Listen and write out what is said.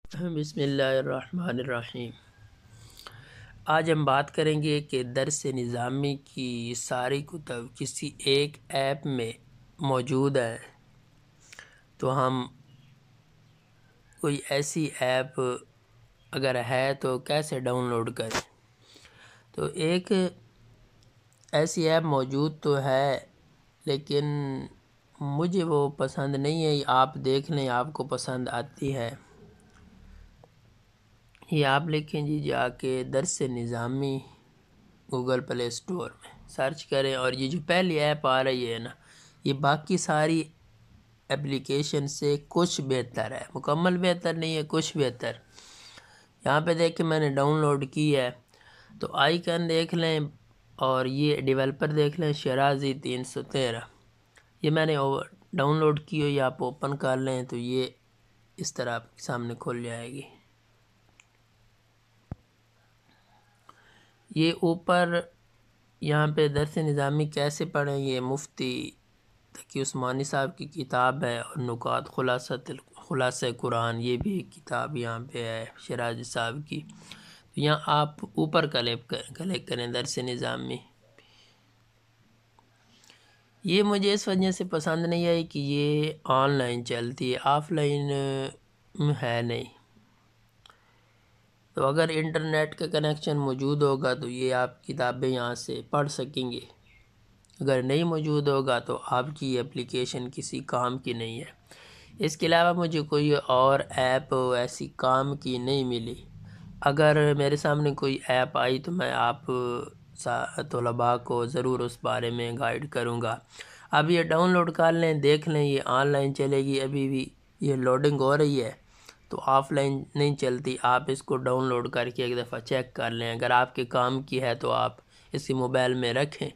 بسم اللہ الرحمن الرحیم۔ آج ہم بات کریں گے کہ درس نظامی کی ساری کتب کسی ایک ایپ میں موجود ہیں، تو ہم کوئی ایسی ایپ اگر ہے تو کیسے ڈاؤن لوڈ کریں۔ تو ایک ایسی ایپ موجود تو ہے، لیکن مجھے وہ پسند نہیں ہے۔ آپ دیکھ لیں، آپ کو پسند آتی ہے۔ یہ آپ لکھیں جی جا کے درس نظامی گوگل پلے اسٹور میں سرچ کریں، اور یہ جو پہلی ایپ آ رہی ہے نا، یہ باقی ساری اپلیکیشن سے کچھ بہتر ہے، مکمل بہتر نہیں ہے، کچھ بہتر۔ یہاں پہ دیکھ کے میں نے ڈاؤن لوڈ کی ہے، تو آئیکن دیکھ لیں اور یہ ڈیولپر دیکھ لیں، شرازی 313۔ یہ میں نے ڈاؤن لوڈ کی ہوئی، آپ اوپن کر لیں تو یہ اس طرح آپ کے سامنے کھل جائے گی۔ یہ اوپر یہاں پہ درس نظامی کیسے پڑھیں، یہ مفتی تقی عثمانی صاحب کی کتاب ہے، اور نکات خلاصہ قرآن، یہ بھی ایک کتاب یہاں پہ ہے شرازی صاحب کی۔ تو یہاں آپ اوپر کلک کریں درس نظامی۔ یہ مجھے اس وجہ سے پسند نہیں آئی کہ یہ آن لائن چلتی ہے، آف لائن ہے نہیں۔ تو اگر انٹرنیٹ کا کنیکشن موجود ہوگا تو یہ آپ کتابیں یہاں سے پڑھ سکیں گے، اگر نہیں موجود ہوگا تو آپ کی اپلیکیشن کسی کام کی نہیں ہے۔ اس کے علاوہ مجھے کوئی اور ایپ ایسی کام کی نہیں ملی۔ اگر میرے سامنے کوئی ایپ آئی تو میں آپ طلباء کو ضرور اس بارے میں گائیڈ کروں گا۔ اب یہ ڈاؤن لوڈ کر لیں، دیکھ لیں، یہ آن لائن چلے گی، ابھی بھی یہ لوڈنگ ہو رہی ہے، تو آف لائن نہیں چلتی۔ آپ اس کو ڈاؤن لوڈ کر کے ایک دفعہ چیک کر لیں، اگر آپ کے کام کی ہے تو آپ اسی موبائل میں رکھیں۔